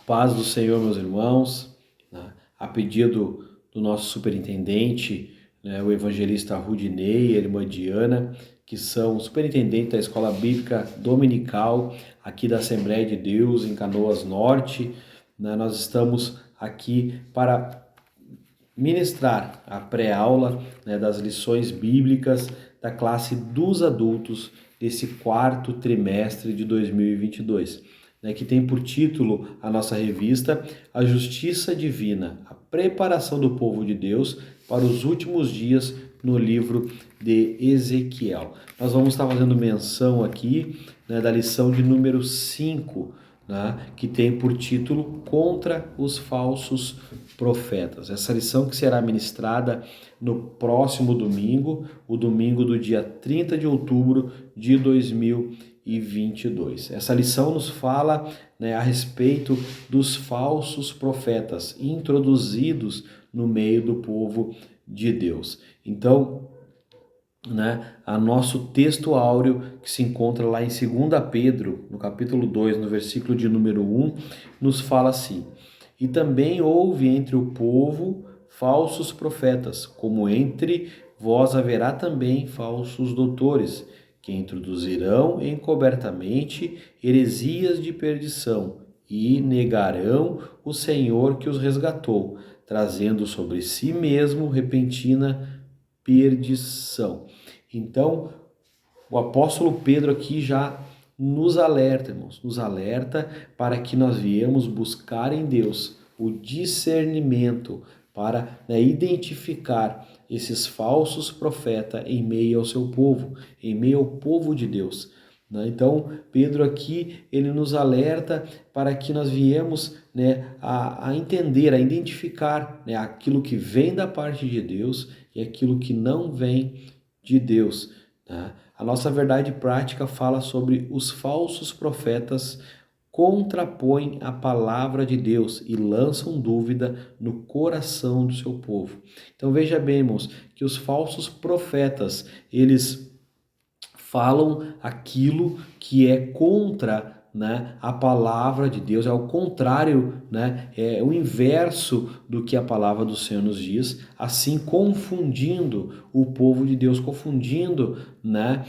Paz do Senhor, meus irmãos, né? A pedido do nosso superintendente, né, o evangelista Rudinei e a irmã Diana, que são superintendentes da Escola Bíblica Dominical aqui da Assembleia de Deus em Canoas Norte, né, nós estamos aqui para ministrar a pré-aula, né, das lições bíblicas da classe dos adultos desse quarto trimestre de 2022. Né, que tem por título a nossa revista A Justiça Divina, a preparação do povo de Deus para os últimos dias no livro de Ezequiel. Nós vamos estar fazendo menção aqui, né, da lição de número 5, né, que tem por título Contra os Falsos Profetas. Essa lição que será ministrada no próximo domingo, o domingo do dia 30 de outubro de 2022. Essa lição nos fala, né, a respeito dos falsos profetas introduzidos no meio do povo de Deus. Então, né, a nosso texto áureo que se encontra lá em 2 Pedro, no capítulo 2, no versículo de número 1, nos fala assim: E também houve entre o povo falsos profetas, como entre vós haverá também falsos doutores, que introduzirão encobertamente heresias de perdição e negarão o Senhor que os resgatou, trazendo sobre si mesmo repentina perdição. Então, o apóstolo Pedro aqui já nos alerta, irmãos, nos alerta para que nós viemos buscar em Deus o discernimento para, né, identificar esses falsos profetas em meio ao seu povo, em meio ao povo de Deus. Então, Pedro aqui, ele nos alerta para que nós viemos, né, a entender, a identificar, né, aquilo que vem da parte de Deus e aquilo que não vem de Deus. Né? A nossa verdade prática fala sobre os falsos profetas contrapõem a palavra de Deus e lançam dúvida no coração do seu povo. Então veja bem, irmãos, que os falsos profetas, eles falam aquilo que é contra, né, a palavra de Deus, é o contrário, né, é o inverso do que a palavra do Senhor nos diz, assim confundindo o povo de Deus, confundindo, né,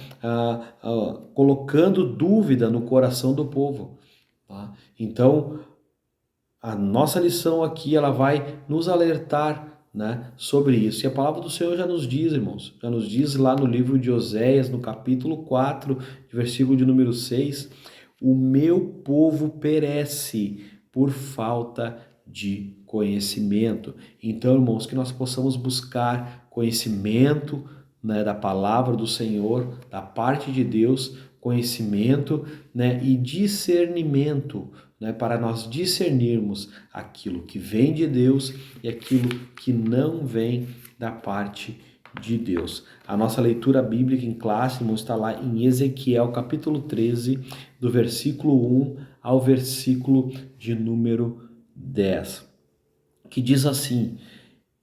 colocando dúvida no coração do povo. Tá? Então, a nossa lição aqui, ela vai nos alertar, né, sobre isso. E a palavra do Senhor já nos diz, irmãos, já nos diz lá no livro de Oséias, no capítulo 4, versículo de número 6, o meu povo perece por falta de conhecimento. Então, irmãos, que nós possamos buscar conhecimento, né, da palavra do Senhor, da parte de Deus, conhecimento, né, e discernimento, né, para nós discernirmos aquilo que vem de Deus e aquilo que não vem da parte de Deus. A nossa leitura bíblica em classe, irmãos, está lá em Ezequiel, capítulo 13, do versículo 1 ao versículo de número 10, que diz assim: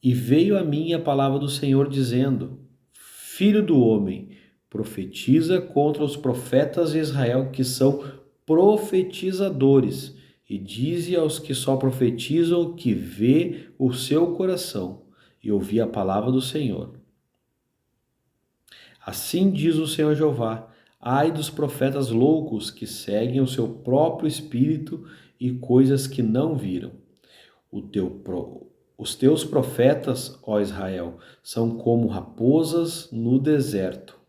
E veio a mim a palavra do Senhor dizendo: Filho do homem, profetiza contra os profetas de Israel que são profetizadores, e dize aos que só profetizam que vê o seu coração, e ouvi a palavra do Senhor. Assim diz o Senhor Jeová: ai dos profetas loucos que seguem o seu próprio espírito e coisas que não viram. Os teus profetas, ó Israel, são como raposas no deserto.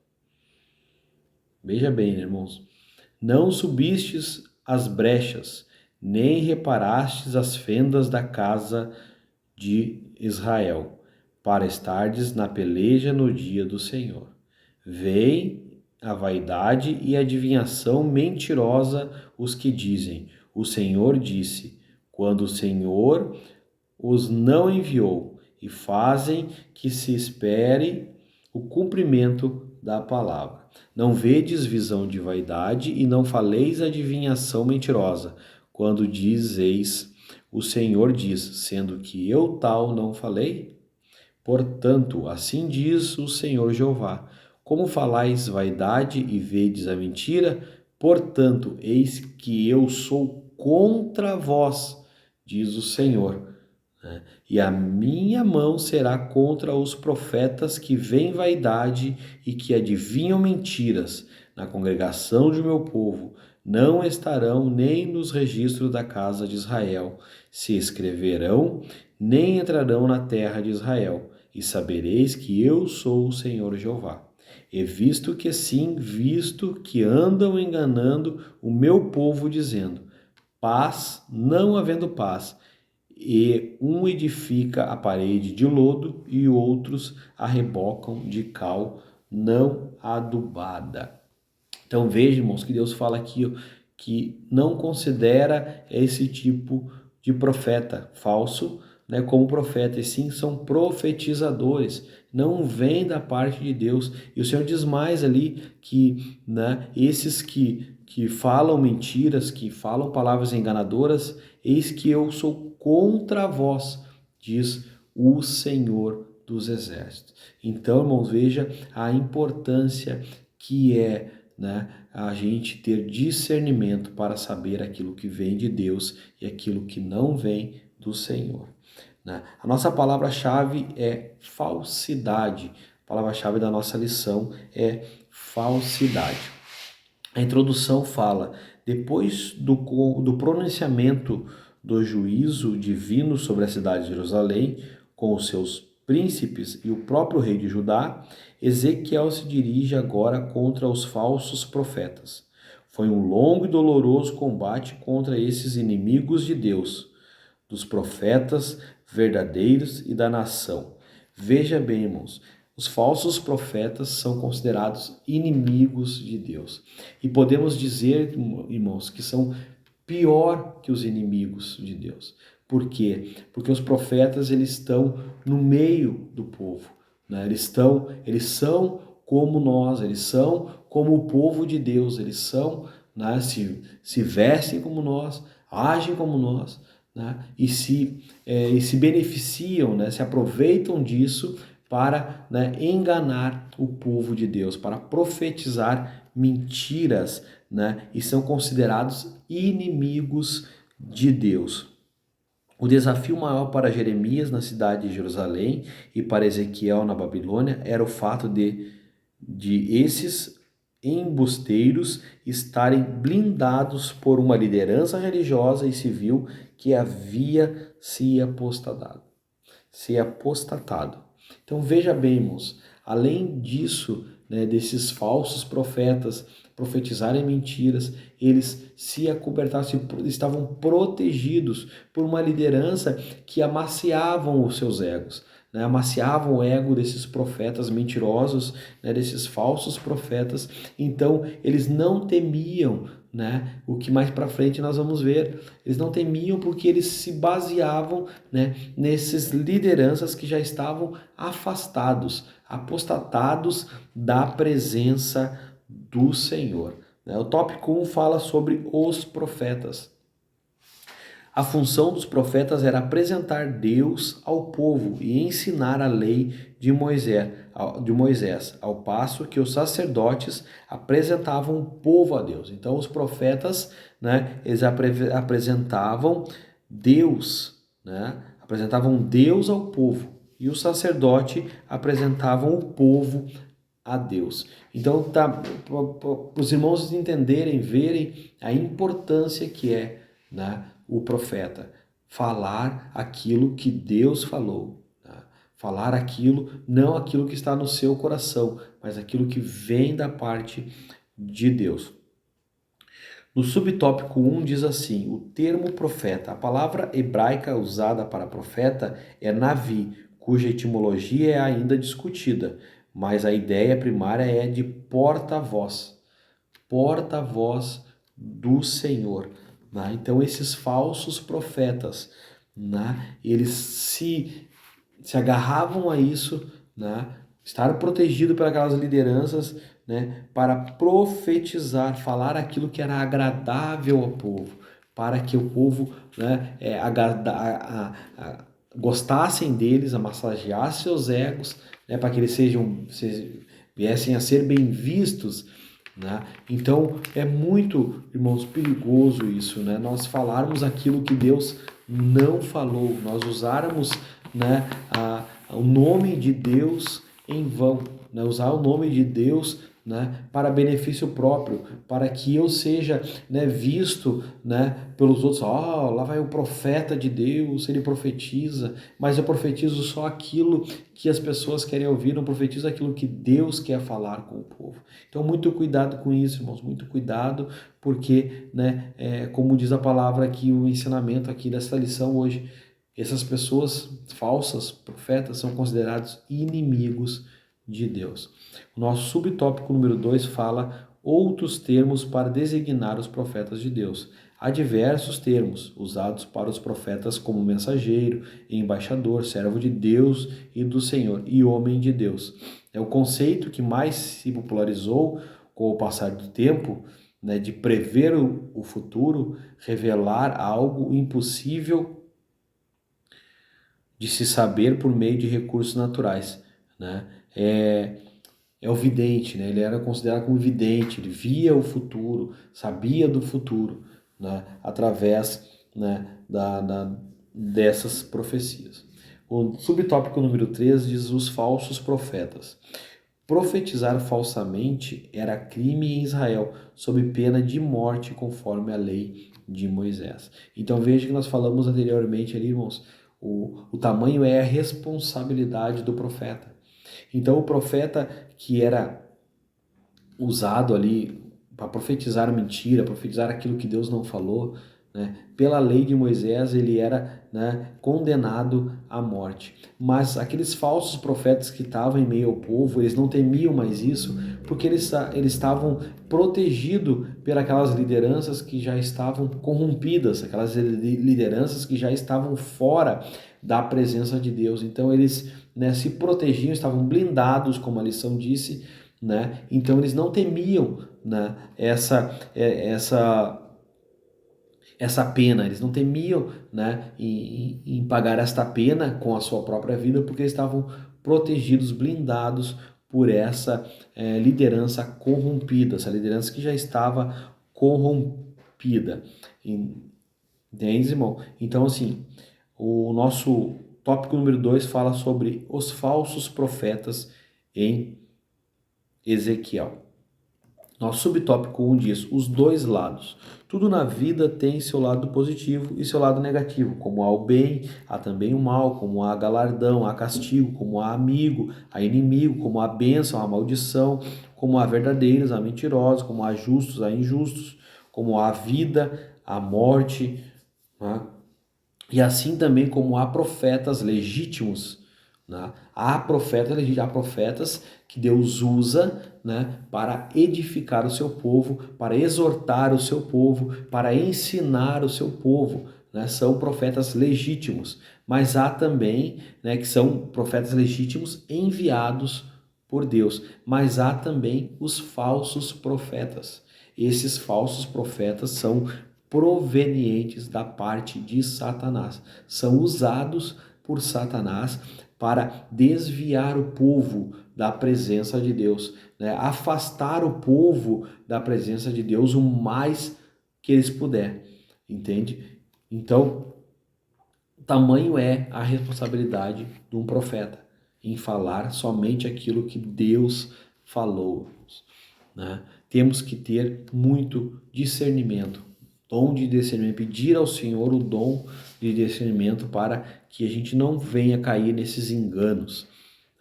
Veja bem, irmãos, não subistes as brechas, nem reparastes as fendas da casa de Israel, para estardes na peleja no dia do Senhor. Vem a vaidade e a adivinhação mentirosa os que dizem: o Senhor disse, quando o Senhor os não enviou, e fazem que se espere o cumprimento da palavra. Não vedes visão de vaidade e não faleis adivinhação mentirosa, quando dizeis: o Senhor diz, sendo que eu tal não falei? Portanto, assim diz o Senhor Jeová: como falais vaidade e vedes a mentira, portanto, eis que eu sou contra vós, diz o Senhor. E a minha mão será contra os profetas que veem vaidade e que adivinham mentiras. Na congregação de meu povo não estarão nem nos registros da casa de Israel. Se escreverão, nem entrarão na terra de Israel. E sabereis que eu sou o Senhor Jeová. E visto que andam enganando o meu povo, dizendo: paz, não havendo paz, e um edifica a parede de lodo e outros a rebocam de cal não adubada. Então veja, irmãos, que Deus fala aqui que não considera esse tipo de profeta falso, né, como profeta, e sim são profetizadores, não vêm da parte de Deus. E o Senhor diz mais ali que, né, esses que falam mentiras, que falam palavras enganadoras, eis que eu sou contra vós, diz o Senhor dos Exércitos. Então, irmãos, veja a importância que é, né, a gente ter discernimento para saber aquilo que vem de Deus e aquilo que não vem do Senhor. Né? A nossa palavra-chave é falsidade. A palavra-chave da nossa lição é falsidade. A introdução fala: depois do pronunciamento do juízo divino sobre a cidade de Jerusalém, com os seus príncipes e o próprio rei de Judá, Ezequiel se dirige agora contra os falsos profetas. Foi um longo e doloroso combate contra esses inimigos de Deus, dos profetas verdadeiros e da nação. Veja bem, irmãos, os falsos profetas são considerados inimigos de Deus. E podemos dizer, irmãos, que são pior que os inimigos de Deus. Por quê? Porque os profetas eles estão no meio do povo, né? Eles são como nós, eles são como o povo de Deus, eles são, né, se vestem como nós, agem como nós, né, e se beneficiam, né, se aproveitam disso para, né, enganar o povo de Deus, para profetizar mentiras, né, e são considerados inimigos de Deus. O desafio maior para Jeremias na cidade de Jerusalém e para Ezequiel na Babilônia era o fato de esses embusteiros estarem blindados por uma liderança religiosa e civil que havia se apostatado. Então veja bem, irmãos, além disso, né, desses falsos profetas profetizarem mentiras, eles se acobertaram, estavam protegidos por uma liderança que amaciavam os seus egos, né, amaciavam o ego desses profetas mentirosos, né, desses falsos profetas. Então eles não temiam, né, o que mais para frente nós vamos ver. Eles não temiam porque eles se baseavam, né, nessas lideranças que já estavam afastados, apostatados da presença do Senhor. O tópico 1 fala sobre os profetas. A função dos profetas era apresentar Deus ao povo e ensinar a lei de Moisés, ao passo que os sacerdotes apresentavam o povo a Deus. Então os profetas, né, eles apresentavam Deus, né, apresentavam Deus ao povo, e o sacerdote apresentavam o povo a Deus. Então, para os irmãos entenderem, verem a importância que é, né, o profeta falar aquilo que Deus falou, né? Falar aquilo, não aquilo que está no seu coração, mas aquilo que vem da parte de Deus. No subtópico 1 diz assim: o termo profeta, a palavra hebraica usada para profeta é navi, cuja etimologia é ainda discutida, mas a ideia primária é de porta-voz, porta-voz do Senhor. Né? Então esses falsos profetas, né, eles se agarravam a isso, né, estar protegidos por aquelas lideranças, né, para profetizar, falar aquilo que era agradável ao povo, para que o povo, né, gostassem deles, amassageassem seus egos, né, para que eles viessem a ser bem vistos. Né? Então é muito, irmãos, perigoso isso, né? Nós falarmos aquilo que Deus não falou, nós usáramos, né, o nome de Deus em vão, né, usar o nome de Deus, né, para benefício próprio, para que eu seja, né, visto, né, pelos outros. Lá vai o profeta de Deus, ele profetiza, mas eu profetizo só aquilo que as pessoas querem ouvir, não profetizo aquilo que Deus quer falar com o povo. Então, muito cuidado com isso, irmãos, muito cuidado, porque, né, como diz a palavra aqui, o ensinamento aqui dessa lição hoje, essas pessoas falsas, profetas, são considerados inimigos de Deus. O nosso subtópico número 2 fala outros termos para designar os profetas de Deus. Há diversos termos usados para os profetas como mensageiro, embaixador, servo de Deus e do Senhor e homem de Deus. É o conceito que mais se popularizou com o passar do tempo, né, de prever o futuro, revelar algo impossível de se saber por meio de recursos naturais, né? É o vidente, né? Ele era considerado como vidente, ele via o futuro, sabia do futuro, né? Através, né, dessas profecias. O subtópico número 3 diz os falsos profetas. Profetizar falsamente era crime em Israel, sob pena de morte, conforme a lei de Moisés. Então veja que nós falamos anteriormente ali, irmãos, o tamanho é a responsabilidade do profeta. Então o profeta que era usado ali para profetizar mentira, profetizar aquilo que Deus não falou, né? Pela lei de Moisés ele era, né, condenado à morte. Mas aqueles falsos profetas que estavam em meio ao povo, eles não temiam mais isso, porque eles estavam protegidos pelas lideranças que já estavam corrompidas, aquelas lideranças que já estavam fora da presença de Deus. Então eles, né, se protegiam, estavam blindados, como a lição disse, né? Então eles não temiam, né, essa pena, eles não temiam, né, em pagar esta pena com a sua própria vida, porque eles estavam protegidos, blindados por essa liderança corrompida, essa liderança que já estava corrompida. Entende, irmão? Então, assim, o nosso tópico número 2 fala sobre os falsos profetas em Ezequiel. Nosso subtópico 1 diz, os dois lados. Tudo na vida tem seu lado positivo e seu lado negativo. Como há o bem, há também o mal. Como há galardão, há castigo. Como há amigo, há inimigo. Como há bênção, há maldição. Como há verdadeiros, há mentirosos. Como há justos, há injustos. Como há vida, há morte. Né? E assim também como há profetas legítimos, né? Há profetas que Deus usa, né, para edificar o seu povo, para exortar o seu povo, para ensinar o seu povo. Né? São profetas legítimos, mas há também, né, que são profetas legítimos enviados por Deus, mas há também os falsos profetas. Esses falsos profetas são provenientes da parte de Satanás, são usados por Satanás para desviar o povo da presença de Deus, né? Afastar o povo da presença de Deus o mais que eles puderem, entende? Então, tamanho é a responsabilidade de um profeta em falar somente aquilo que Deus falou, né? Temos que ter muito discernimento, dom de discernimento, pedir ao Senhor o dom de discernimento para que a gente não venha cair nesses enganos.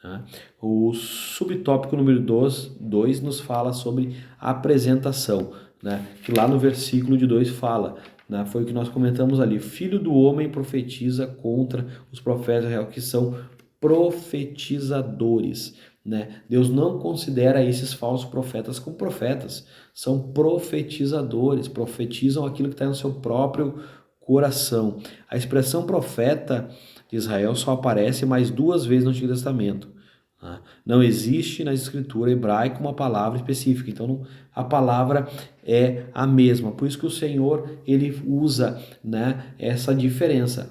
Tá? O subtópico número 2 nos fala sobre a apresentação, né? Que lá no versículo de 2 fala, né? Foi o que nós comentamos ali, filho do homem profetiza contra os profetas reais, que são profetizadores. Né? Deus não considera esses falsos profetas como profetas, são profetizadores, profetizam aquilo que está no seu próprio coração. A expressão profeta de Israel só aparece mais 2 vezes no Antigo Testamento. Não existe na escritura hebraica uma palavra específica, então a palavra é a mesma. Por isso que o Senhor ele usa, né, essa diferença.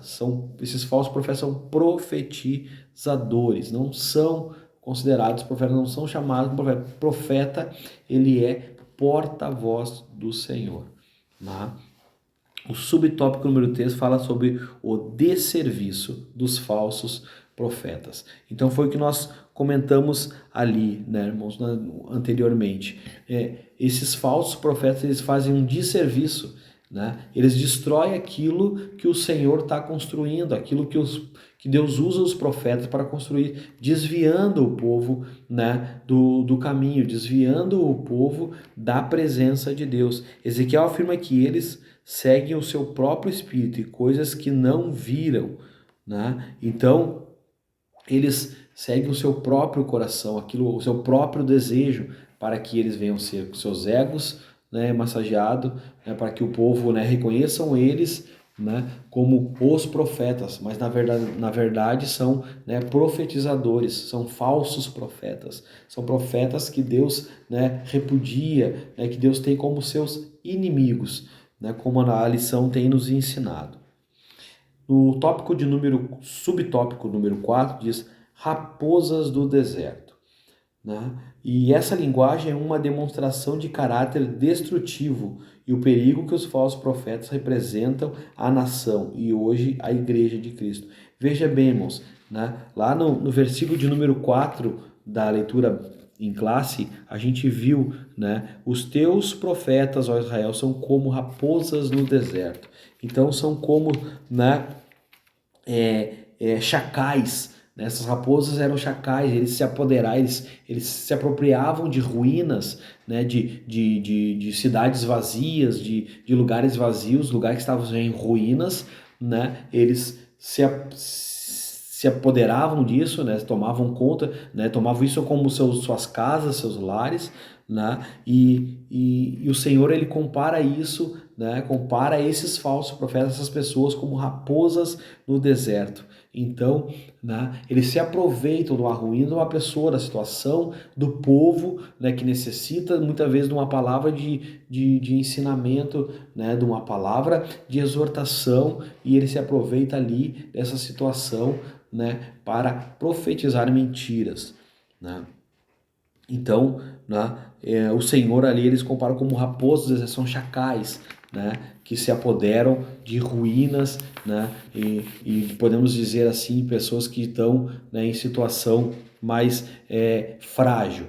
Esses falsos profetas são profetizadores, não são considerados profetas, não são chamados de profeta. Profeta, ele é porta-voz do Senhor. Né? O subtópico número 3 fala sobre o desserviço dos falsos profetas. Então foi o que nós comentamos ali, né, irmãos, anteriormente. Esses falsos profetas, eles fazem um desserviço, né? Eles destroem aquilo que o Senhor está construindo, aquilo que Deus usa os profetas para construir, desviando o povo, né, do caminho, desviando o povo da presença de Deus. Ezequiel afirma que eles seguem o seu próprio espírito e coisas que não viram, né? Então, eles seguem o seu próprio coração, aquilo, o seu próprio desejo, para que eles venham ser com seus egos, né, massageado, né, para que o povo, né, reconheçam eles, né, como os profetas, mas na verdade são, né, profetizadores, são falsos profetas, são profetas que Deus, né, repudia, né, que Deus tem como seus inimigos, né, como a lição tem nos ensinado. No subtópico número 4 diz raposas do deserto, né? E essa linguagem é uma demonstração de caráter destrutivo e o perigo que os falsos profetas representam à nação e hoje à igreja de Cristo. Veja bem, irmãos, né? Lá no versículo de número 4 da leitura em classe, a gente viu, né? Os teus profetas, ó Israel, são como raposas no deserto. Então são como, né, chacais. Né? Essas raposas eram chacais, eles se apoderavam, eles se apropriavam de ruínas, né? de cidades vazias, de lugares vazios, lugares que estavam em ruínas, né? Eles se apoderavam disso, né? Tomavam conta, né? Tomavam isso como suas casas, seus lares, né? E o Senhor, ele compara isso, né? Compara esses falsos profetas, essas pessoas como raposas no deserto. Então, né, eles se aproveitam do ruína de uma pessoa, da situação do povo, né, que necessita muitas vezes de uma palavra de ensinamento, né, de uma palavra de exortação, e ele se aproveita ali dessa situação, né, para profetizar mentiras, né? Então, né, o Senhor ali eles comparam como raposas, são chacais, né, que se apoderam de ruínas, né, e podemos dizer assim, pessoas que estão, né, em situação mais frágil.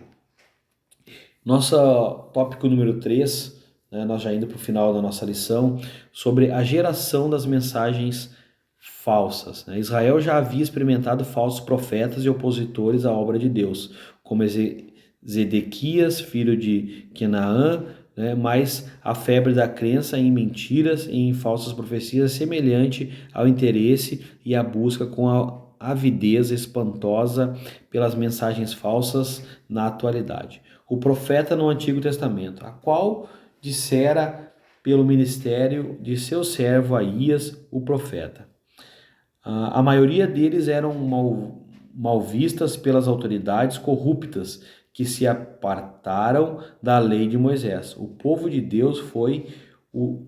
Nosso tópico número 3, né, nós já indo para o final da nossa lição, sobre a geração das mensagens falsas. Né? Israel já havia experimentado falsos profetas e opositores à obra de Deus, como Zedequias, filho de Quenaã, né? Mas a febre da crença em mentiras e em falsas profecias é semelhante ao interesse e à busca com a avidez espantosa pelas mensagens falsas na atualidade. O profeta no Antigo Testamento, a qual dissera pelo ministério de seu servo Aías, o profeta. A maioria deles eram mal vistas pelas autoridades corruptas que se apartaram da lei de Moisés. O povo de Deus foi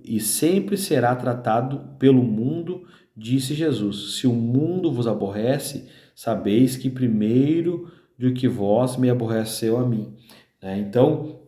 e sempre será tratado pelo mundo, disse Jesus. Se o mundo vos aborrece, sabeis que primeiro do que vós me aborreceu a mim. Então,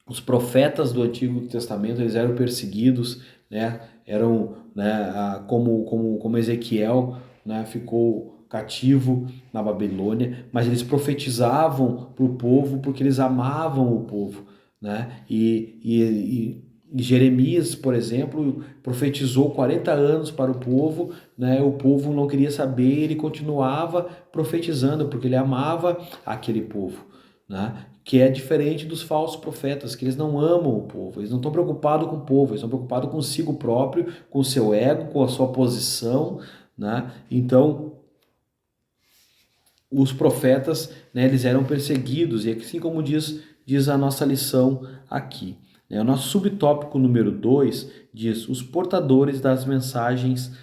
os profetas do Antigo Testamento eles eram perseguidos, né? Eram, né, como Ezequiel, né, ficou cativo na Babilônia, mas eles profetizavam para o povo porque eles amavam o povo, né? E Jeremias, por exemplo, profetizou 40 anos para o povo, né? O povo não queria saber, ele continuava profetizando porque ele amava aquele povo, né? Que é diferente dos falsos profetas, que eles não amam o povo, eles não estão preocupados com o povo, eles estão preocupados consigo próprio, com o seu ego, com a sua posição, né? Então, os profetas, né, eles eram perseguidos, e assim como diz a nossa lição aqui. Né? O nosso subtópico número 2 diz os portadores das mensagens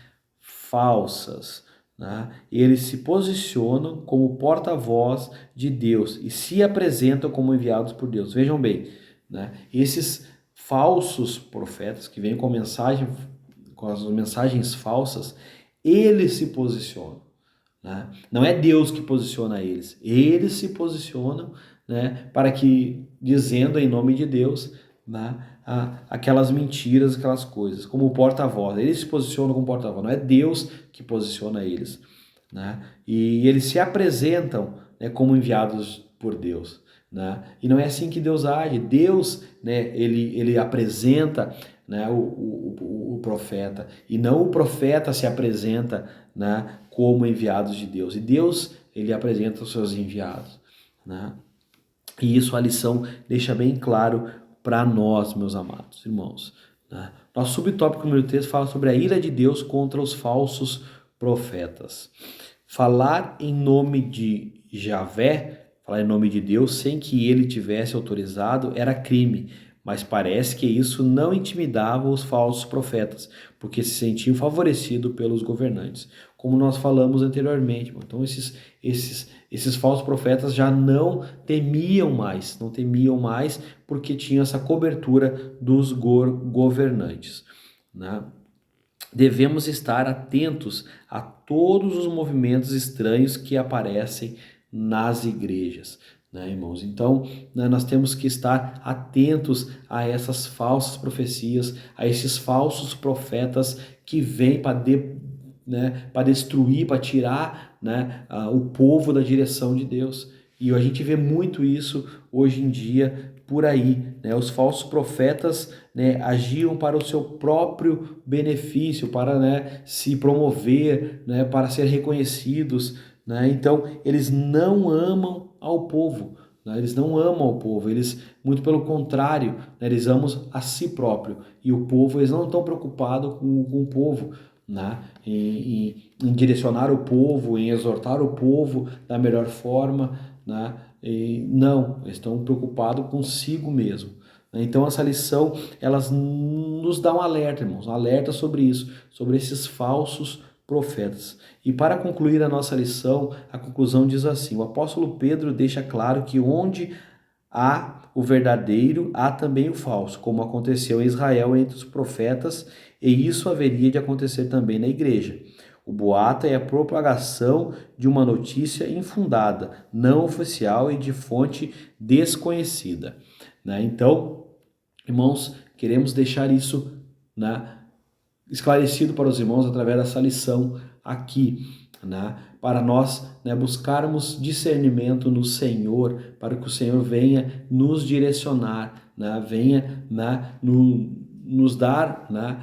falsas. Né? Eles se posicionam como porta-voz de Deus e se apresentam como enviados por Deus. Vejam bem, né? Esses falsos profetas que vêm com as mensagens falsas, eles se posicionam. Né? Não é Deus que posiciona eles se posicionam, né, para que, dizendo em nome de Deus, né, aquelas mentiras, aquelas coisas, como o porta-voz. Eles se posicionam como porta-voz, não é Deus que posiciona eles, né? E eles se apresentam, né, como enviados por Deus, né? E não é assim que Deus age. Deus, né, ele apresenta, né, o profeta, e não o profeta se apresenta, né, como enviados de Deus. E Deus, ele apresenta os seus enviados, né? E isso a lição deixa bem claro para nós, meus amados irmãos, né? Nosso subtópico número 3 fala sobre a ira de Deus contra os falsos profetas. Falar em nome de Javé, falar em nome de Deus, sem que ele tivesse autorizado, era crime. Mas parece que isso não intimidava os falsos profetas, porque se sentiam favorecidos pelos governantes, como nós falamos anteriormente. Então esses falsos profetas já não temiam mais, porque tinham essa cobertura dos governantes, né? Devemos estar atentos a todos os movimentos estranhos que aparecem nas igrejas, né, irmãos? Então, né, nós temos que estar atentos a essas falsas profecias, a esses falsos profetas que vêm para destruir, para tirar, né, o povo da direção de Deus. E a gente vê muito isso hoje em dia por aí, né? Os falsos profetas, né, agiam para o seu próprio benefício, para, né, se promover, né, para ser reconhecidos, né? Então, eles não amam ao povo, né? Eles não amam ao povo, eles, muito pelo contrário, né, eles amam a si próprio. E o povo, eles não estão preocupados com o povo, né? Em direcionar o povo, em exortar o povo da melhor forma, né? E não, eles estão preocupados consigo mesmo. Então essa lição, elas nos dá um alerta, irmãos, um alerta sobre isso, sobre esses falsos profetas. E para concluir a nossa lição, a conclusão diz assim: o apóstolo Pedro deixa claro que onde há o verdadeiro, há também o falso, como aconteceu em Israel entre os profetas, e isso haveria de acontecer também na igreja. O boato é a propagação de uma notícia infundada, não oficial e de fonte desconhecida, né? Então, irmãos, queremos deixar isso, né, esclarecido para os irmãos através dessa lição aqui, né? Para nós, né, buscarmos discernimento no Senhor, para que o Senhor venha nos direcionar, né? Venha, né, nos dar, né,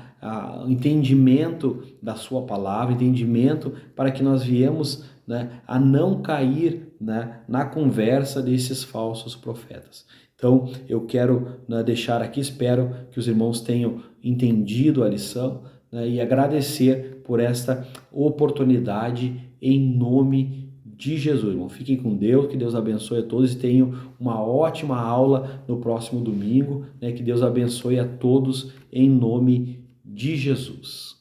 entendimento da sua palavra, entendimento para que nós viemos, né, a não cair, né, na conversa desses falsos profetas. Então, eu quero, né, deixar aqui, espero que os irmãos tenham entendido a lição, né, e agradecer por esta oportunidade em nome de Jesus. Irmão, fiquem com Deus, que Deus abençoe a todos e tenham uma ótima aula no próximo domingo, né, que Deus abençoe a todos em nome de Jesus.